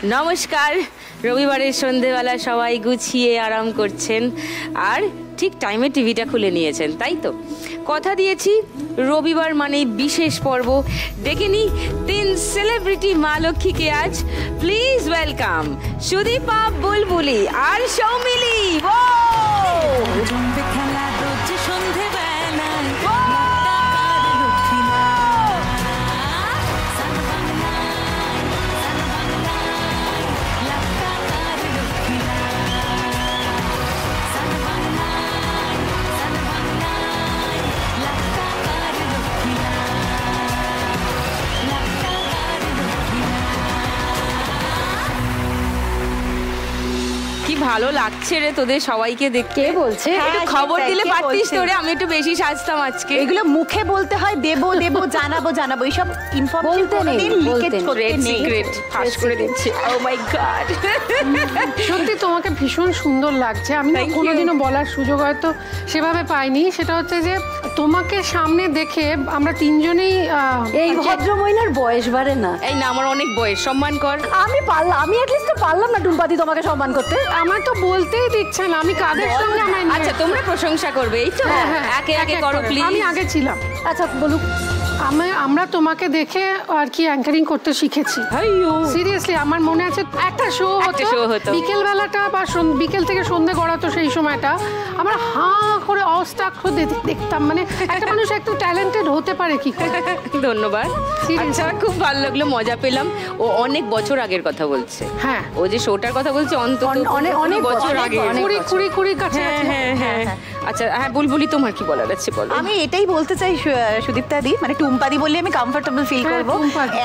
নমস্কার। রবিবারের সন্ধেবেলা সবাই গুছিয়ে আরাম করছেন আর ঠিক টাইমে টিভিটা খুলে নিয়েছেন, তাই তো? কথা দিয়েছি রবিবার মানে বিশেষ পর্ব। ডেকে নি 3 সেলিব্রিটি মা লক্ষ্মীকে। আজ প্লিজ ওয়েলকাম সুদীপা, বুলবুলি আর সৌমিলি। ভালো লাগছে রে তোদের সবাইকে দেখতে। কে বলছে? একটু খবর দিলে পারতিস তো রে, আমি একটু বেশি সাজতাম আজকে। এগুলো মুখে বলতে হয়, দেবো দেবো, জানাবো জানাবো, এইসব ইনফরমেশন বলতে নেই, লিকেজ করতে নেই। সিক্রেট ফাঁস করে দিচ্ছে। ও মাই গড, সত্যি তোমাকে ভীষণ সুন্দর লাগছে। আমি না কোনোদিনও বলার সুযোগ হয়তো সেভাবে পাইনি। সেটা হচ্ছে যে তোমাকে সামনে দেখে আমরা তিনজনেই, এই ভদ্রমহিলার বয়স বাড়ে না। এই না, আমার অনেক বয়স, সম্মান কর। আমি পারলাম, আমি অ্যাটলিস্ট তো পারলাম না টুম্পাদি তোমাকে সম্মান করতে। আমার তো বলতেই দিচ্ছে না আমি কাদের সঙ্গে। আচ্ছা তোমরা প্রশংসা করবে, এই তো একে একে করো প্লিজ। আমি আগে ছিলাম। আচ্ছা বলুক। আমরা তোমাকে দেখে আর কি অ্যাঙ্কারিং করতে শিখেছি। সিরিয়াসলি আমার মনে আছে একটা শো হতো বিকেল বেলাটা বা বিকেল থেকে সন্ধ্যে গড়াতো, সেই সময়টা আমরা হাঁ করে অস্টাক দেখতাম। মানে একটা মানুষ একটু ট্যালেন্টেড হতে পারে কি করে। ধন্যবাদ। আচ্ছা খুব ভালো লাগলো, মজা পেলাম। ও অনেক বছর আগের কথা বলছে। হ্যাঁ, ও যে শোটার কথা বলছে অন্তত অনেক বছর আগে, কুড়ি কাছে। হ্যাঁ। আচ্ছা হ্যাঁ, বুলবুলি তোমার কি বলার আছে বলো। আমি এটাই বলতে চাই সুদীপ্তা দি, মানে টুম্পাদি বললে আমি কমফোর্টেবল ফিল করবো।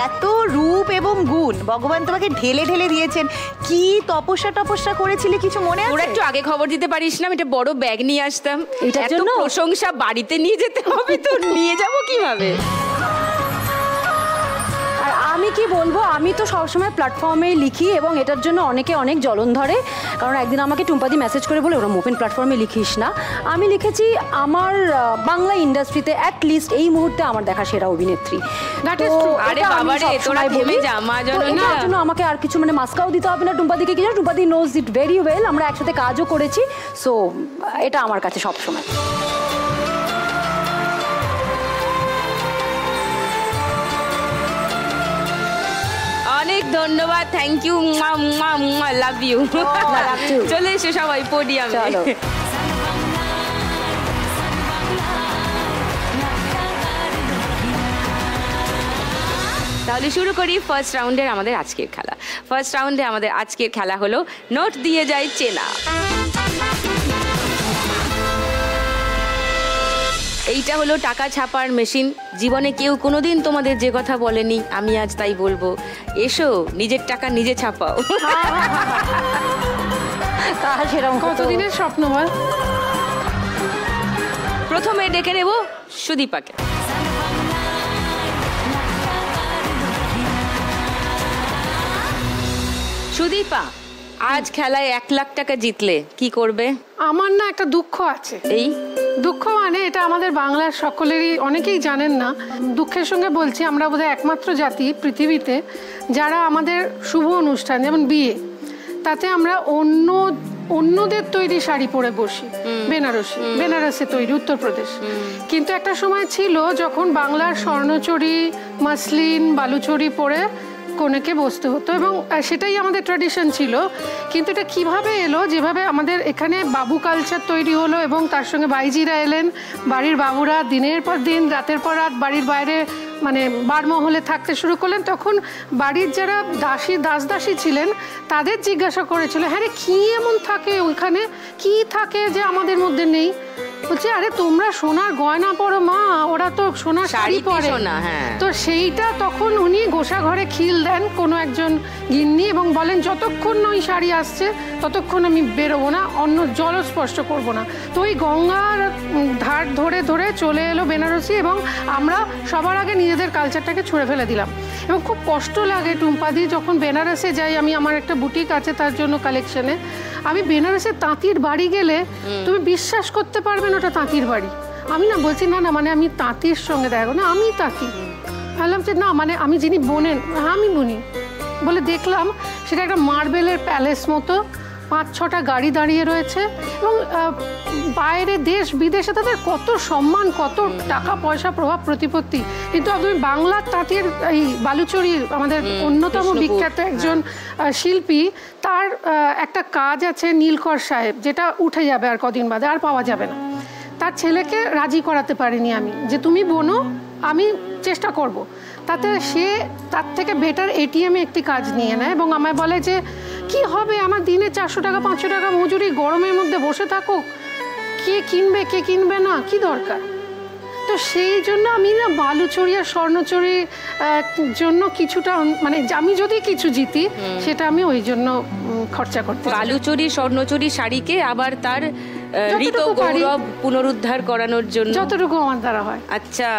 এত রূপ এবং গুণ ভগবান তোমাকে ঢেলে ঢেলে দিয়েছেন। কি তপস্যা করেছিলে কিছু মনে আছে? ওরা একটু আগে খবর দিতে পারিস না? আমি একটা বড় ব্যাগ নিয়ে আসতাম। এটার জন্য প্রশংসা বাড়িতে নিয়ে যেতে হবে তো, নিয়ে যাবো কিভাবে? আমি কি বলবো, আমি তো সবসময় প্ল্যাটফর্মে লিখি এবং এটার জন্য অনেকে অনেক জ্বলন ধরে। কারণ একদিন আমাকে টুম্পাদি মেসেজ করে বলে ওরা ওপেন প্ল্যাটফর্মে লিখিস না। আমি লিখেছি আমার বাংলা ইন্ডাস্ট্রিতে অ্যাটলিস্ট এই মুহূর্তে আমার দেখা সেরা অভিনেত্রী। এটার জন্য আমাকে আর কিছু মানে মাস্কাও দিতে হবে না টুম্পাদিকে। কিছু টুম্পাদি নোজ ইট ভেরি ওয়েল, আমরা একসাথে কাজও করেছি। সো এটা আমার কাছে সবসময়। অনেক ধন্যবাদ, থ্যাংক ইউ, লাভ ইউ। চলে এসো সবাই পোডিয়ামে। তাহলে শুরু করি ফার্স্ট রাউন্ডের আমাদের আজকের খেলা। ফার্স্ট রাউন্ডে আমাদের আজকের খেলা হলো নোট দিয়ে যায় চেনা। এইটা হলো টাকা ছাপার মেশিন। জীবনে কেউ কোনোদিন তোমাদের যে কথা বলেনি, আমি আজ তাই বলবো। এসো নিজের টাকা নিজে ছাপাও। সেরকম কতদিনের স্বপ্ন বল। প্রথমে ডেকে নেব সুদীপাকে। সুদীপা, আজ খেলায় 1 লাখ টাকা জিতলে কি করবে? আমার না একটা দুঃখ আছে। এই দুঃখ মানে এটা আমাদের বাংলার সকলেরই, অনেকেই জানেন না। দুঃখের সঙ্গে বলছি, আমরা বোধহয় একমাত্র জাতি পৃথিবীতে যারা আমাদের শুভ অনুষ্ঠান যেমন বিয়ে, তাতে আমরা অন্যদের তৈরি শাড়ি পরে বসি। বেনারসে তৈরি, উত্তরপ্রদেশ। কিন্তু একটা সময় ছিল যখন বাংলার স্বর্ণচুরি, মাসলিন, বালুচুরি পরে কনেকে বসতে হতো এবং সেটাই আমাদের ট্র্যাডিশন ছিল। কিন্তু এটা কিভাবে এলো, যেভাবে আমাদের এখানে বাবু কালচার তৈরি হলো এবং তার সঙ্গে বাইজিরা এলেন, বাড়ির বাবুরা দিনের পর দিন, রাতের পর রাত বাড়ির বাইরে মানে বারমহলে থাকতে শুরু করলেন, তখন বাড়ির যারা দাসী ছিলেন তাদের জিজ্ঞাসা করেছিল, হ্যাঁ রে কী এমন থাকে ওইখানে, কি থাকে যে আমাদের মধ্যে নেই? বলছে আরে তোমরা সোনার গয়না পরো মা, ওরা তো সোনার শাড়ি পরে। তো সেইটা তখন উনি গোসা ঘরে খিল দেন কোনো একজন গিন্নি এবং বলেন যতক্ষণ না ওই শাড়ি আসছে ততক্ষণ আমি বেরোবো না, অন্য জল স্পর্শ করবো না। তো ওই গঙ্গার ধার ধরে ধরে চলে এলো বেনারসি এবং আমরা সবার আগে নিজেদের কালচারটাকে ছুঁড়ে ফেলে দিলাম। এবং খুব কষ্ট লাগে টুম্পাদি, যখন বেনারসে যাই আমি, আমার একটা বুটিক আছে তার জন্য কালেকশনে, আমি বেনারসে তাঁতির বাড়ি গেলে তুমি বিশ্বাস করতে পারবে না ওটা তাঁতির বাড়ি। আমি না বলছি না মানে আমি তাঁতির সঙ্গে দেখো না, আমি তাঁতি। ভাবলাম যে না মানে আমি যিনি বোনেন, আমি বুনি বলে দেখলাম সেটা একটা মার্বেলের প্যালেস মতো, 5-6টা গাড়ি দাঁড়িয়ে রয়েছে এবং বাইরে দেশ বিদেশে তাদের কত সম্মান, কত টাকা পয়সা, প্রভাব প্রতিপত্তি। কিন্তু আপনি বাংলার তাঁতের এই বালুচরীর আমাদের অন্যতম বিখ্যাত একজন শিল্পী, তার একটা কাজ আছে নীলকর সাহেব, যেটা উঠে যাবে আর কদিন বাদে, আর পাওয়া যাবে না। তার ছেলেকে রাজি করাতে পারিনি আমি যে তুমি বোনো, আমি চেষ্টা করব। তাতে সে তার থেকে বেটার এটিএমে একটি কাজ নিয়ে নেয় এবং আমায় বলে যে কি হবে, আমার দিনে 400 টাকা 500 টাকা মজুরি, গরমের মধ্যে বসে থাকুক, কে কিনবে কে কিনবে না, কি দরকার। তো সেই জন্য আমি না বালুচরী আর স্বর্ণচরীর জন্য কিছুটা, মানে আমি যদি কিছু জিতি সেটা আমি ওই জন্য খরচা করতে। বালুচরী স্বর্ণচরী শাড়িকে আবার তার ঋত গৌরব পুনরুদ্ধার করানোর জন্য যতটুকু আমার দ্বারা হয়। আচ্ছা,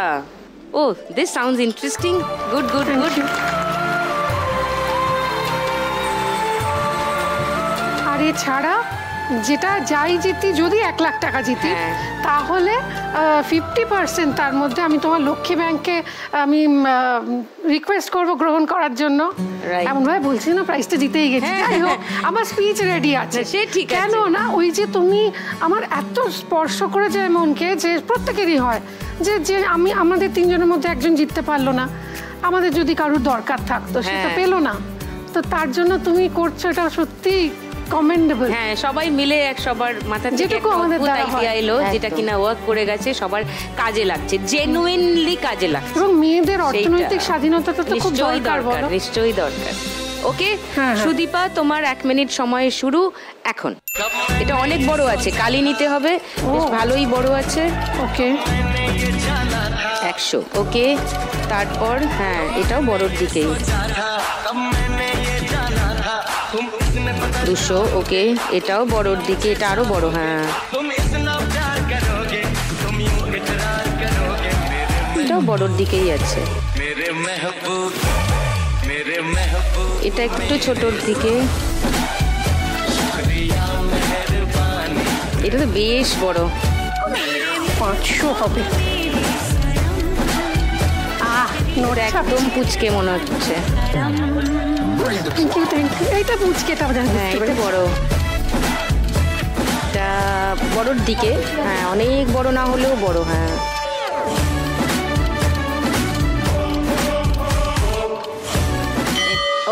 oh this sounds interesting, good good good. আর এছাড়া যেটা যাই জিতি, যদি 1 লাখ টাকা জিতি, তাহলে 50% তার মধ্যে আমি তোমার লক্ষ্মী ব্যাংকে আমি রিকোয়েস্ট করব গ্রহণ করার জন্য। এমন ভাবে বলছি না প্রাইসটা জিতেই গেছি। যাই হোক, আমার স্পিচ রেডি আছে। সে ঠিক আছে। কেন না, ওই যে তুমি আমার এত স্পর্শ করে যায় মনকে, যে প্রত্যেকেরই হয় যে যে আমাদের 3 জনের মধ্যে একজন জিততে পারলো না, আমাদের যদি কারোর দরকার থাকতো সেটা পেলো না, তো তার জন্য তুমি করছো, এটা সত্যি কমেন্ডেবল। হ্যাঁ, সবাই মিলে সবার মাথা থেকে একটা আইডিয়া এলো, যেটা কিনা ওয়ার্ক করে গেছে, সবার কাজে লাগছে, জেনুইনলি কাজে লাগছে। এবং মেয়েদের অর্থনৈতিক স্বাধীনতা তো খুব দরকার, নিশ্চয়ই দরকার। ওকে সুদীপা, তোমার 1 মিনিট সময় শুরু এখন। এটা অনেক বড় আছে, কালি নিতে হবে, বেশ ভালোই বড় আছে। ওকে 100। ওকে, তারপর হ্যাঁ এটাও বড়র দিকেই, 200। ওকে, এটাও বড়র দিকে, এটা আরো বড়। হ্যাঁ, এটাও বড়র দিকেই আছে, এটা একটু ছোটর দিকে, এটা তো বেশ বড়, 500 হবে। নোট একদম পুচকে মনে হচ্ছে। এইটা পুচকেটা একটু বড়, এটা বড়র দিকে। হ্যাঁ, অনেক বড় না হলেও বড়। হ্যাঁ,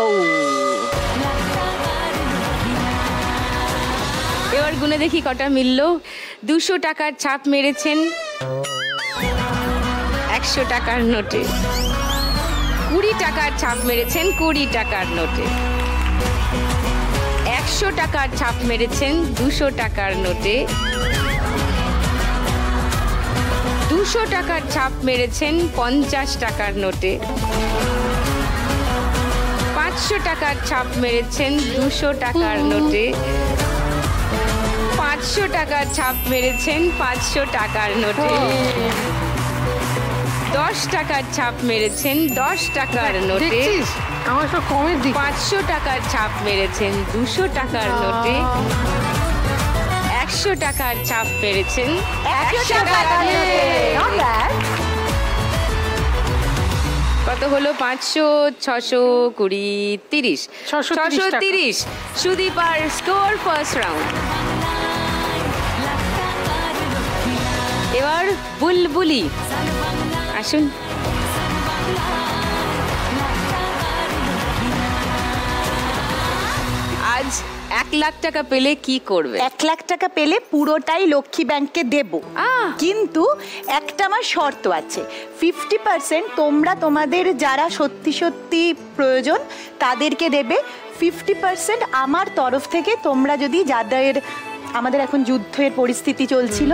ও এবার গুনে দেখি কটা মিললো। 200 টাকার ছাপ মেরেছেন 100 টাকার নোটে, 20 টাকার ছাপ মেরেছেন 20 টাকার নোটে, 100 টাকার ছাপ মেরেছেন 200 টাকার নোটে, 200 টাকার ছাপ মেরেছেন 50 টাকার নোটে, 500 টাকার ছাপ মেরেছেন 200 টাকার নোটে, 500 টাকার ছাপ মেরেছেন 500 টাকার নোটে, 10 টাকার ছাপ মেরেছেন 10 টাকার নোটে, 500 টাকার ছাপ মেরেছেন 200 টাকার নোটে, 100 টাকার ছাপ মেরেছেন 100 টাকার নোটে। কত হলো? 500, 600, 20, 30, 630। সুদীপার স্কোর ফার্স্ট রাউন্ড। এবার বুলবুলি আসুন। আজ 1 লাখ টাকা পেলে কি করবে? 1 লাখ টাকা পেলে পুরোটাই লক্ষ্মী ব্যাংকে দেব, কিন্তু একটা আমার শর্ত আছে। 50% তোমরা তোমাদের যারা সত্যি সত্যি প্রয়োজন তাদেরকে দেবে, 50% আমার তরফ থেকে তোমরা যদি যাদের, আমাদের এখন যুদ্ধের পরিস্থিতি চলছিল,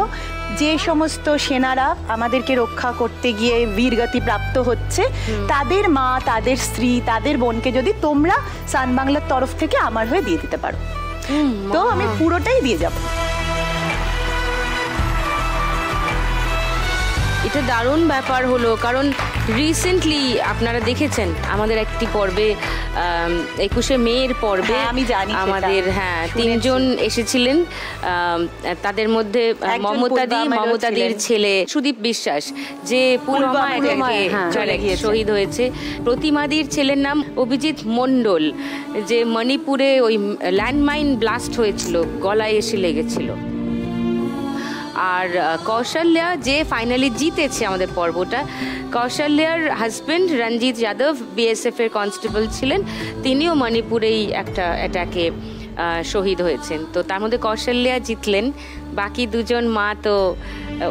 যে সমস্ত সেনারা আমাদেরকে রক্ষা করতে গিয়ে বীরগতি প্রাপ্ত হচ্ছে, তাদের মা, তাদের স্ত্রী, তাদের বোনকে যদি তোমরা সান বাংলার তরফ থেকে আমার হয়ে দিয়ে দিতে পারো, তো আমি পুরোটাই দিয়ে যাব। এটা দারুণ ব্যাপার হলো, কারণ রিসেন্টলি আপনারা দেখেছেন আমাদের একটি পর্বে 21শে মের পর্বে আমি জানি আমাদের তিনজন এসেছিলেন। তাদের মধ্যে মমতাদির ছেলে সুদীপ বিশ্বাস যে পুলওয়ামা শহীদ হয়েছে, প্রতিমাদির ছেলের নাম অভিজিৎ মণ্ডল যে মণিপুরে ওই ল্যান্ডমাইন ব্লাস্ট হয়েছিল, গলায় এসে লেগেছিল, আর কৌশল্যা যে ফাইনালি জিতেছে আমাদের পর্বটা। কৌশল্যার হাজবেন্ড রঞ্জিত যাদব বিএসএফ এর কনস্টেবল ছিলেন, তিনিও মণিপুরেই একটা অ্যাটাকে শহীদ হয়েছেন। তো তার মধ্যে কৌশল্যা জিতলেন, বাকি দুজন মা তো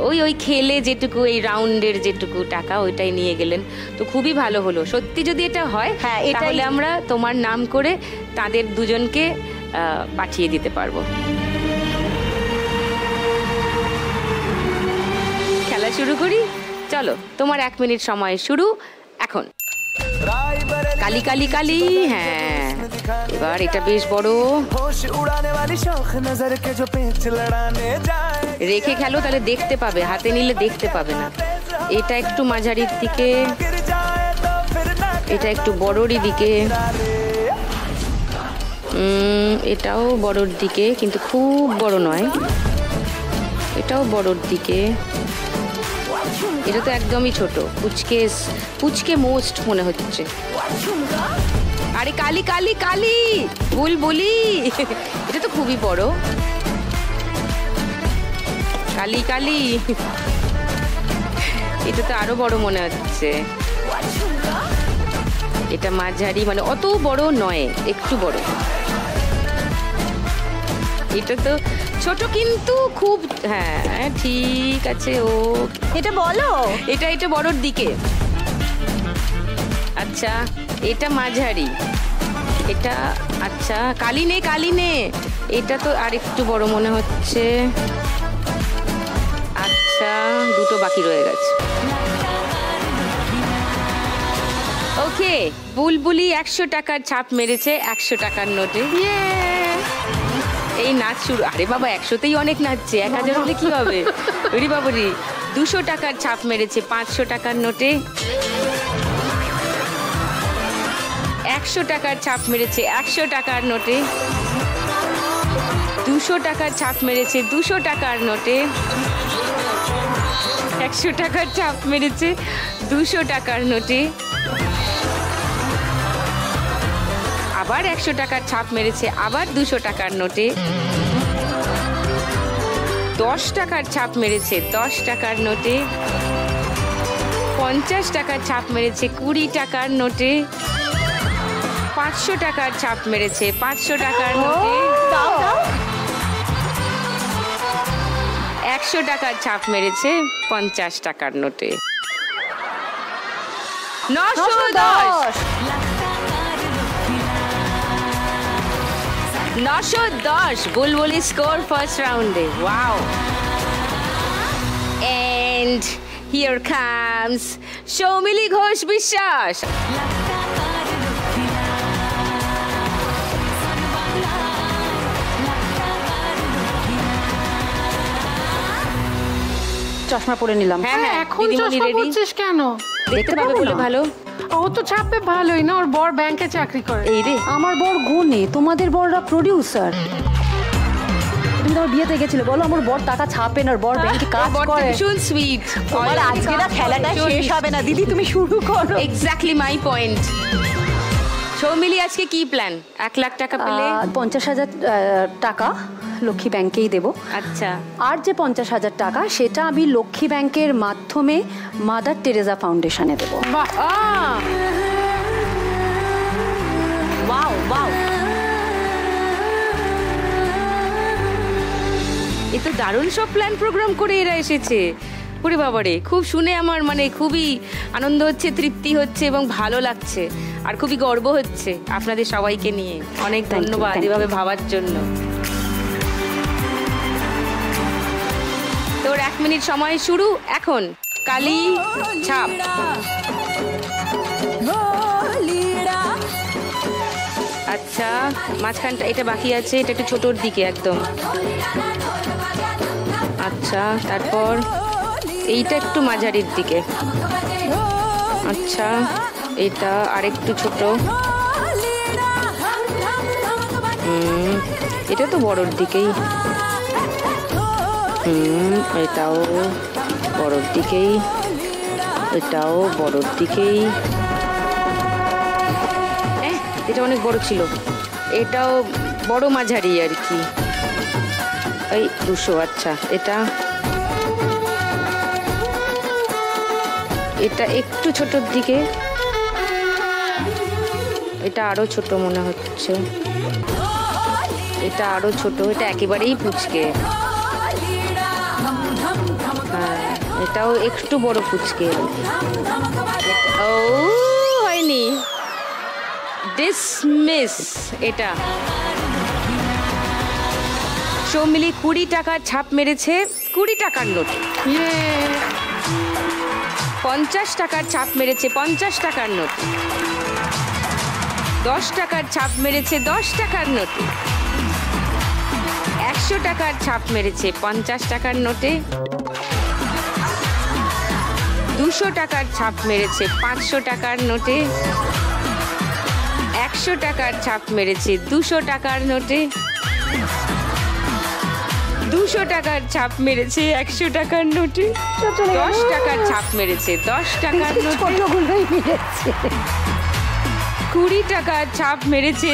ওই খেলে যেটুকু এই রাউন্ডের যেটুকু টাকা ওইটাই নিয়ে গেলেন। তো খুবই ভালো হলো, সত্যি যদি এটা হয় তাহলে আমরা তোমার নাম করে তাদের দুজনকে পাঠিয়ে দিতে পারবো। খেলা শুরু করি, চলো। তোমার 1 মিনিট সময় শুরু এখন। কালি কালি কালি, হ্যাঁ এবার এটা বেশ বড়, রেখে খেলো তাহলে দেখতে পাবে, হাতে নিলে দেখতে পাবে না। এটা একটু মাঝারির দিকে, এটা একটু বড়রই দিকে, এটাও বড়র দিকে কিন্তু খুব বড় নয়, এটাও বড়র দিকে, এটা তো একদমই ছোট, পুচকে মোস্ট মনে হচ্ছে। আরে কালি কালি কালি, ভুল বলি, এটা তো খুবই বড়। কালি কালি, এটা তো আরো বড় মনে হচ্ছে। এটা মাঝারি, মানে অত বড় নয়, একটু বড়। এটা তো ছোট কিন্তু খুব, হ্যাঁ ঠিক আছে। ও এটা বলো, এটা বড়র দিকে। আচ্ছা এটা মাঝারি, এটা আচ্ছা কালি নে, এটা তো আর একটু বড় মনে হচ্ছে। আচ্ছা দুটো বাকি রয়ে গেছে। ওকে, বুলবুলি 100 টাকার ছাপ মেরেছে 100 টাকার নোটে। এই নাচ শুরু। আরে বাবা 100তেই অনেক নাচছে, 1000 হলে কি হবে? ওরে বাবারি, 200 টাকার ছাপ মেরেছে 500 টাকার নোটে। 100 টাকার ছাপ মেরেছে 100 টাকার নোটে। 200 টাকার ছাপ মেরেছে 200 টাকার নোটে। 100 টাকার ছাপ মেরেছে 200 টাকার নোটে। আবার 100 টাকার ছাপ মেরেছে আবার 200 টাকার নোটে। 10 টাকার ছাপ মেরেছে 10 টাকার নোটে। 50 টাকার ছাপ মেরেছে 20 টাকার নোটে। 500 টাকার ছাপ মেরেছে 500 টাকার নোটে। 100 টাকার ছাপ মেরেছে 50 টাকার নোটে। 910 910 বুলবুলি স্কোর ফার্স্ট রাউন্ডে। Wow. And here comes Soumili Ghosh বিশ্বাস। চশমা পরে নিলাম। হ্যাঁ, এখন চশমা পরছিস কেন? দেখতে পাবে বলে ভালো। ও তো ছাপে ভালোই না, ওর বর ব্যাংকে চাকরি করে। এই রে, আমার বর গুণে, তোমাদের বররা প্রডিউসার। তুমি তো বিয়েতে গেছিলে, বলো আমার বর টাকা ছাপে না, বর ব্যাংকে কাজ করে। ভীষণ সুইট। তোমার আজকে না খেলাটা শেষ হবে না দিদি, তুমি শুরু করো। Exactly my point. সৌমিলি আজকে কি প্ল্যান? 1 লাখ টাকা পেলে 50,000 টাকা লক্ষ্মী ব্যাংকেই দেব। আচ্ছা, আর যে 50,000 টাকা সেটা আমি লক্ষ্মী ব্যাংকের মাধ্যমে মাদার টেরেজা ফাউন্ডেশনে দেব। বাহ, ওয়াও ওয়াও, এ তো দারুণ সব প্ল্যান প্রোগ্রাম করে এরা এসেছে। ওরে বাবারে, খুব শুনে আমার মানে খুবই আনন্দ হচ্ছে, তৃপ্তি হচ্ছে এবং ভালো লাগছে, আর খুবই গর্ব হচ্ছে আপনাদের সবাইকে নিয়ে। অনেক ধন্যবাদ এভাবে ভাবার জন্য। তোর 1 মিনিট সময় শুরু এখন। কালি ছাপ। আচ্ছা, মাঝখানটা এটা বাকি আছে, এটা একটু ছোটোর দিকে একদম। আচ্ছা, তারপর এইটা একটু মাঝারির দিকে। আচ্ছা, এটা আরেকটু ছোট। এটা তো বড়র দিকেই। এটাও বড়র দিকেই, এটাও বড়র দিকেই। এটা অনেক বড় ছিল। এটাও বড় মাঝারি আর কি, এই 200। আচ্ছা, এটা একটু ছোটর দিকে। এটা আরো ছোট মনে হচ্ছে। এটা আরো ছোট, এটা একেবারেই পুচকে। হ্যাঁ, এটাও একটু বড় পুচকে। ও হয়নি, ডিসমিস। এটা সৌমিলি 20 টাকার ছাপ মেরেছে 20 টাকার নোট। 50 টাকার ছাপ মেরেছে 50 টাকার নোট। 10 টাকার ছাপ মেরেছে 10 টাকার নোটে। 100 টাকার ছাপ মেরেছে 50 টাকার নোটে। 200 টাকার ছাপ মেরেছে 500 টাকার নোটে। 100 টাকার ছাপ মেরেছে 200 টাকার নোটে। 200 টাকার ছাপ মেরেছে 100 টাকার নোটে। 10 টাকার ছাপ মেরেছে 10 টাকার নোটে। 20 টাকার ছাপ মেরেছে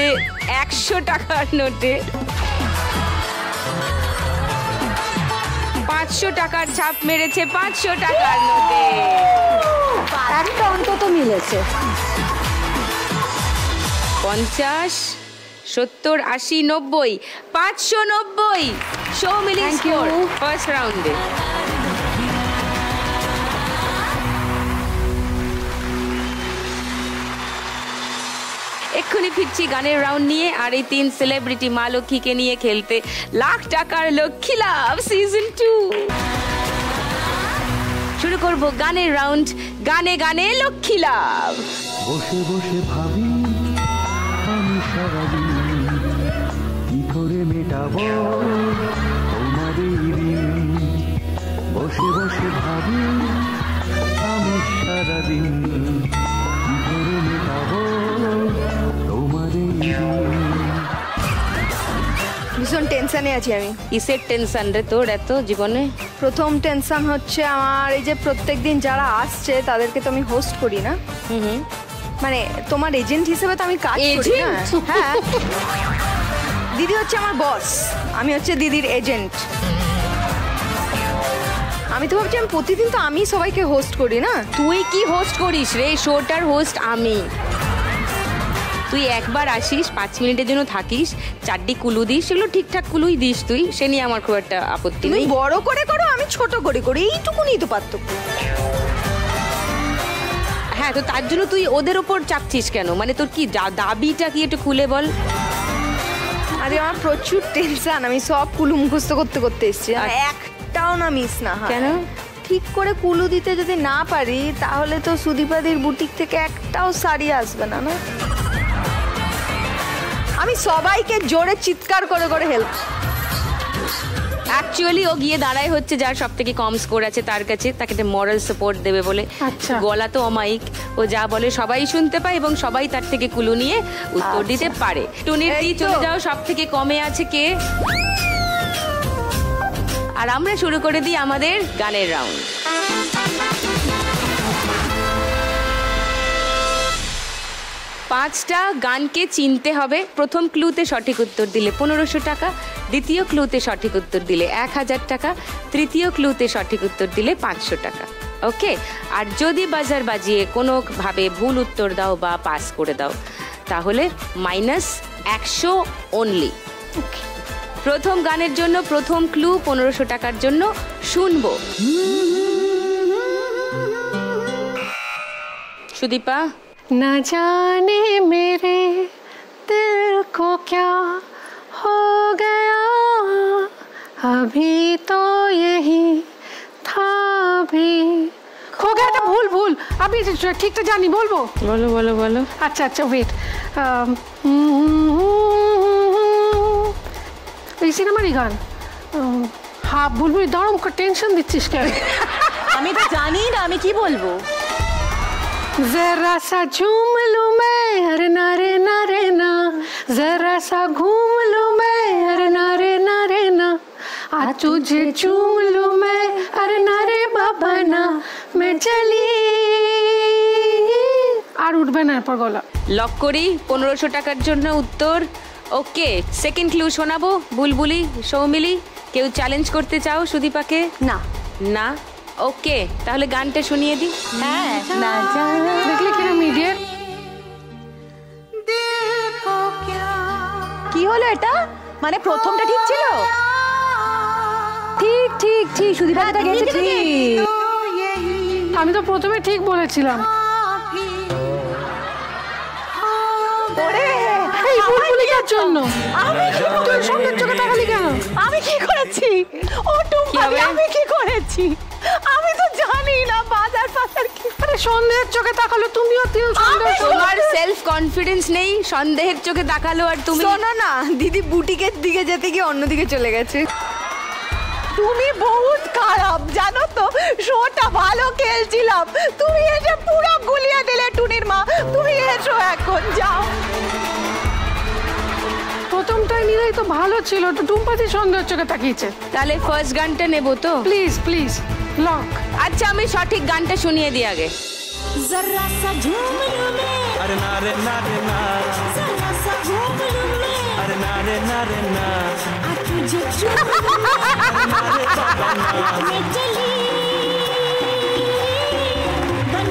100 টাকার নোটে। 500 টাকার ছাপ মেরেছে 500 টাকার নোটে। একটা অন্তত মিলেছে। 50, 70, 80, 90, 590 সৌমিলি স্কোর ফার্স্ট রাউন্ডে। এক্ষুনি ফিরছি গানের রাউন্ড নিয়ে, আর এই 3 সেলিব্রিটি মা লক্ষ্মীকে নিয়ে খেলতে লাখ টাকার লক্ষ্মী লাভ সিজন 2। শুরু করব গানের রাউন্ড, গানে গানে লক্ষ্মী লাভ। বসে বসে ভাবি আমি সারাদিন কি করে মেটাবো তোমার এই ঋণ। বসে বসে ভাবি আমি সারাদিন কি করে মেটাবো তোমার এই ঋণ। ভীষণ টেনশনে আছি আমি। কিসের টেনশন রে তোর এত জীবনে? প্রথম টেনশন হচ্ছে আমার এই যে প্রত্যেকদিন যারা আসছে তাদেরকে তো আমি হোস্ট করি না, মানে তোমার এজেন্ট হিসেবে তো আমি কাজ করি না। হ্যাঁ, দিদি হচ্ছে আমার বস, আমি হচ্ছে দিদির এজেন্ট। আমি তো ভাবছি আমি প্রতিদিন তো আমি সবাইকে হোস্ট করি না। তুই কি হোস্ট করিস রে? শোটার হোস্ট আমি। তুই একবার আসিস, 5 মিনিটের জন্য থাকিস, 4টি কুলু দিস, সেগুলো ঠিকঠাক কুলুই দিস তুই, সে নিয়ে আমার খুব একটা আপত্তি তুমি নেই। বড় করে করো, আমি ছোট করে করি, এইটুকুনি তো পার্থক্য। হ্যাঁ, তো তার জন্য তুই ওদের ওপর চাপছিস কেন? মানে তোর কি দাবিটা কি একটু খুলে বল। আরে আমার প্রচুর টেনশন, আমি সব কুলু মুখস্থ করতে করতে এসেছি, একটাও না মিস না হয়। কেন? ঠিক করে কুলু দিতে যদি না পারি তাহলে তো সুদীপাদির বুটিক থেকে একটাও শাড়ি আসবে না। না, আমি সবাইকে জোরে চিৎকার করে করে হেল্প। অ্যাকচুয়ালি ও গিয়ে দাঁড়ায় হচ্ছে যার সব থেকে কম স্কোর আছে তার কাছে, তাকে মরাল সাপোর্ট দেবে বলে। আচ্ছা। গলা তো অমায়িক, ও যা বলে সবাই শুনতে পায় এবং সবাই তার থেকে কুলু নিয়ে উত্তর দিতে পারে। টুনির দি চলে যাও, সব থেকে কমে আছে কে? আর আমরা শুরু করে দিই আমাদের গানের রাউন্ড। পাঁচটা গানকে চিনতে হবে। প্রথম ক্লুতে সঠিক উত্তর দিলে 1500 টাকা, দ্বিতীয় ক্লুতে সঠিক উত্তর দিলে 1000 টাকা, তৃতীয় ক্লুতে সঠিক উত্তর দিলে 500 টাকা। ওকে, আর যদি বাজার বাজিয়ে কোনোভাবে ভুল উত্তর দাও বা পাস করে দাও তাহলে -100 অনলি। প্রথম গানের জন্য প্রথম ক্লু 1500 টাকার জন্য শুনবো। সুদীপা। ना जाने मेरे दिल को क्या हो गया, अभी तो यही था भी हो गया। था भूल भूल अभी ठीक तो जानी बोलबो। बोलो बोलो बोलो। अच्छा अच्छा वेट, এই সিনেমারই গান। হ্যাঁ, বুলবুল দাঁড়াও, টেনশন দিচ্ছিস কেন? আমি তো জানি না আমি কি বলবো। जरा सा झूम लूं मैं अरे ना रे ना रे ना, जरा सा घूम लूं मैं अरे ना रे ना रे ना, आज तुझे चूम लूं मैं अरे ना रे बाबा ना, मैं चली। আর উঠবে না এরপর গলা। লক করি 1500 টাকার জন্য উত্তর। ওকে, সেকেন্ড ক্লু শোনাবো। বুলবুলি, সৌমিলি, কেউ চ্যালেঞ্জ করতে চাও সুদীপাকে? না না। ওকে, তাহলে গানটা শুনিয়ে দিই। হ্যাঁ না দেখলে কিরম ইডিয়েট। কি হলো এটা? মানে প্রথমটা ঠিক ছিল? ঠিক ঠিক ঠিক সুদীপা যেটা গেছে ঠিক। আমি তো প্রথমে ঠিক বলেছিলাম। এই বুলবুলিকার জন্য আমি কি তোর সঙ্গে চোখে তাকালি কেন? আমি কি করেছি? ও টুম্পা, আমি কি করেছি? আমি তো জানি না বাজার কি। আরে সন্দেহের চোখে তাকালো তুমিও, তুইও সন্দেহ। তোমার সেলফ কনফিডেন্স নেই, সন্দেহের চোখে তাকালো আর তুমি। শোনো না, দিদি বুটিকের দিকে যেতে গিয়ে অন্যদিকে চলে গেছে। তুমি বহুত খারাপ জানো তো, শোটা ভালো খেলছিলাম, তুমি এসে পুরো গুলিয়ে দিলে টুনির মা। তুমি এসো এখন, যাও। প্রথমটাই নিলেই তো ভালো ছিল, তো টুম্পাতি সন্দেহের চোখে তাকিয়েছে। তাহলে ফার্স্ট গানটা নেবো তো? Please please lock. আচ্ছা, আমি সঠিক গানটা শুনিয়ে দিই আগে। जरा सा झूम लूं मैं अरे ना रे ना रे ना, जरा सा घूम लूं मैं अरे ना रे ना रे ना, आज तुझे चूम मैं चली बन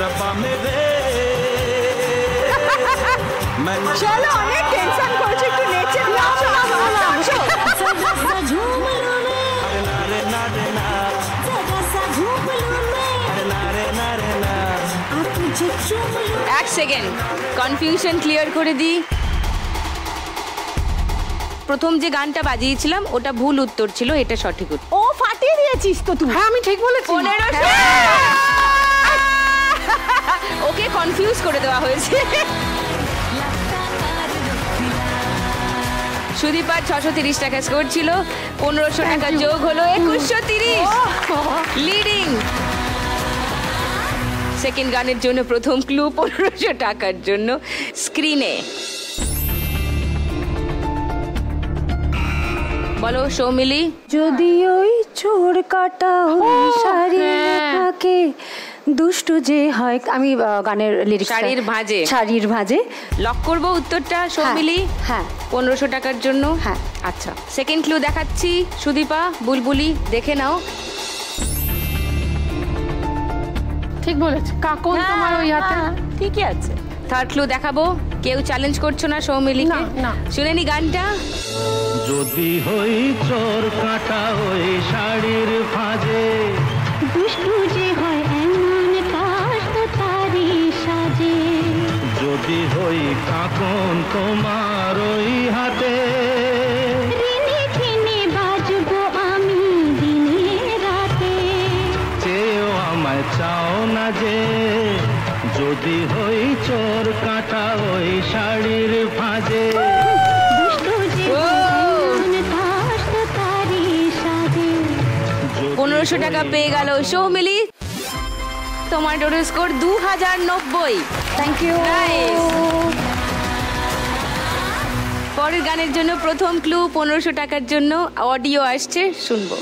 रब्बा मेरे मैं চলো, অনেক টেনশন করছো, একটু নেচে নাও। जरा सा झूम लूं मैं अरे ना रे ना रे ना, जरा सा घूम लूं मैं अरे ना रे ना रे ना, आज तुझे चूम लूं। এক সেকেন্ড, কনফিউশন ক্লিয়ার করে দিই। প্রথম যে গানটা বাজিয়েছিলাম ওটা ভুল উত্তর ছিল, এটা সঠিক উত্তর। ও ফাটিয়ে দিয়েছিস তো তুই। হ্যাঁ আমি ঠিক বলেছি। 1500। ওকে কনফিউজ করে দেওয়া হয়েছে। সুদীপার 630 টাকা স্কোর ছিল, 1500 টাকা যোগ হলো 2130। লিডিং। সেকেন্ড গানের জন্য প্রথম ক্লু 1500 টাকার জন্য স্ক্রিনে। বলো সৌমিলি। যদি ওই চোর কাটা ওই শাড়ির ফাঁকে দুষ্টু যে হয়, আমি গানের লিরিক্স, শাড়ির ভাঁজে। শাড়ির ভাঁজে লক করবো উত্তরটা সৌমিলি? হ্যাঁ 1500 টাকার জন্য। হ্যাঁ। আচ্ছা, সেকেন্ড ক্লু দেখাচ্ছি। সুদীপা, বুলবুলি, দেখে নাও। ঠিক বলেছি, কাকন তোমার ওই হাতে। ঠিকই আছে। থার্ড ক্লু দেখাবো। কেউ চ্যালেঞ্জ করছো না সৌমিলিকে? না, না। শুনে নি গানটা। যদি হই চোর কাটা ওই শাড়ির ভাঁজে, দুষ্টু যে হয় এমন কাশ তো তারি সাজে, যদি হই কাকন তোমার ওই হাতে, রিনে ঝিনে বাজবো আমি দিনে রাতে, চেয়েও আমায় চাও না যে, যদি হই চোর কাটা ওই শাড়ির ভাঁজে, দুষ্টু যে হয় এমন কাশ তো তারি সাজে। 1500 টাকা পেয়ে গেল সৌমিলি। তোমার টোটাল স্কোর 2090। Thank you. পরের গানের জন্য প্রথম ক্লু 1500 টাকার জন্য অডিও আসছে, শুনবো।